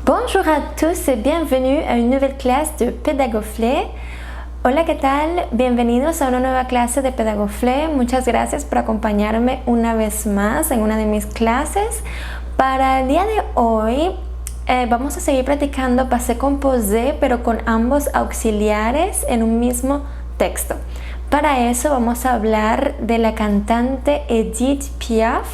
Bonjour à tous et bienvenue a une nouvelle clase de Pedagoflé. Hola, ¿qué tal? Bienvenidos a una nueva clase de Pedagoflé. Muchas gracias por acompañarme una vez más en una de mis clases. Para el día de hoy vamos a seguir practicando passé composé, pero con ambos auxiliares en un mismo texto. Para eso vamos a hablar de la cantante Edith Piaf.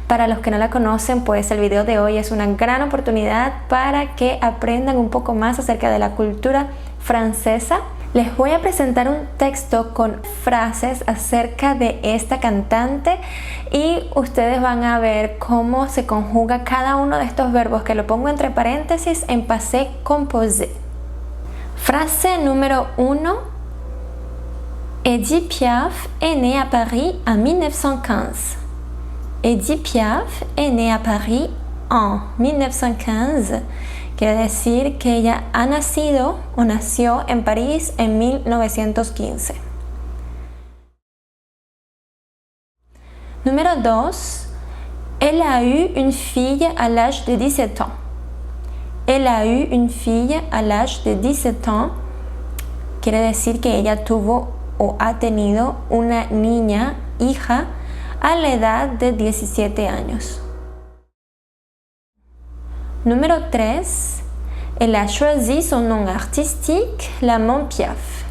Para los que no la conocen, pues el video de hoy es una gran oportunidad para que aprendan un poco más acerca de la cultura francesa. Les voy a presentar un texto con frases acerca de esta cantante y ustedes van a ver cómo se conjuga cada uno de estos verbos, que lo pongo entre paréntesis en passé composé. Frase número 1. Edith Piaf est née à Paris en 1915. Edith Piaf est née à Paris en 1915. Quiere decir que ella ha nacido o nació en París en 1915. Número 2. Elle a eu une fille à l'âge de 17 ans. Elle a eu une fille à l'âge de 17 ans. Quiere decir que ella tuvo o ha tenido una niña, hija, a la edad de 17 años. Número 3. Elle a choisi son nom artistique, Lamont Piaf.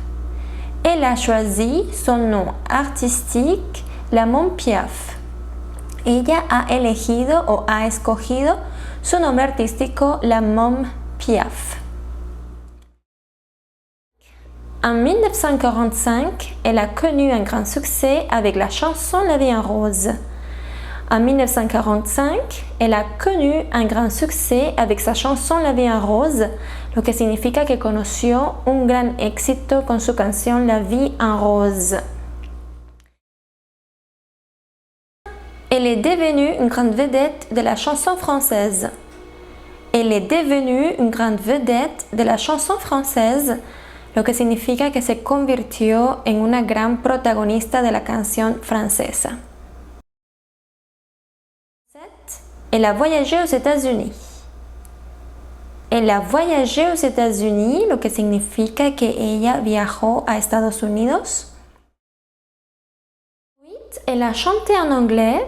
Elle a choisi son nom artistique, Lamont Piaf. Ella ha elegido o ha escogido su nombre artístico, Lamont Piaf. En 1945, elle a connu un grand succès avec la chanson La vie en rose. En 1945, elle a connu un grand succès avec sa chanson La vie en rose, lo que significa que conoció un gran éxito con su canción La vie en rose. Elle est devenue une grande vedette de la chanson française. Elle est devenue une grande vedette de la chanson française, lo que significa que se convirtió en una gran protagonista de la canción francesa. Elle a voyagé aux États-Unis. Elle a voyagé aux États-Unis, lo que significa que ella viajó a Estados Unidos. Elle a chanté en anglais.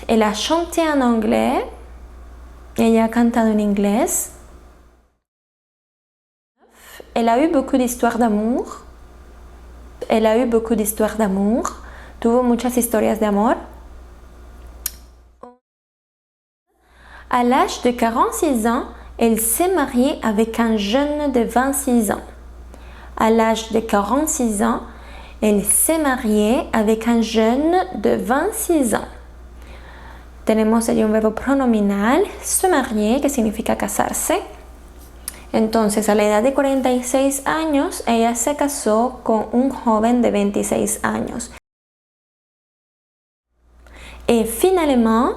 Elle a chanté en anglais. Ella ha cantado en inglés. Elle a eu beaucoup d'histoires d'amour. Elle a eu beaucoup d'histoires d'amour. Tuvo muchas historias de amor. À l'âge de 46 ans, elle s'est mariée avec un jeune de 26 ans. À l'âge de 46 ans, elle s'est mariée avec un jeune de 26 ans. Tenemos allí un verbo pronominal, se marier, que significa casarse. Entonces, a la edad de 46 años, ella se casó con un joven de 26 años. Et finalement,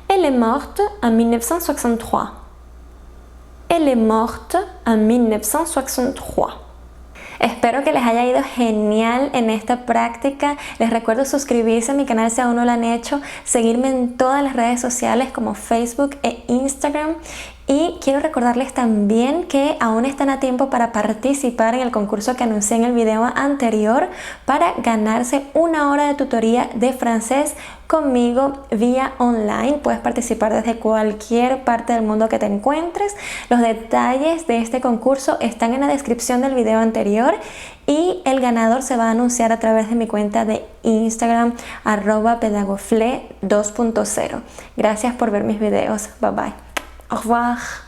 elle est morte en 1963. Elle est morte en 1963. Espero que les haya ido genial en esta práctica. Les recuerdo suscribirse a mi canal si aún no lo han hecho, seguirme en todas las redes sociales como Facebook e Instagram. Y quiero recordarles también que aún están a tiempo para participar en el concurso que anuncié en el video anterior para ganarse una hora de tutoría de francés conmigo vía online. Puedes participar desde cualquier parte del mundo que te encuentres. Los detalles de este concurso están en la descripción del video anterior y el ganador se va a anunciar a través de mi cuenta de Instagram @pedagoflé 2.0. Gracias por ver mis videos. Bye bye. Au revoir.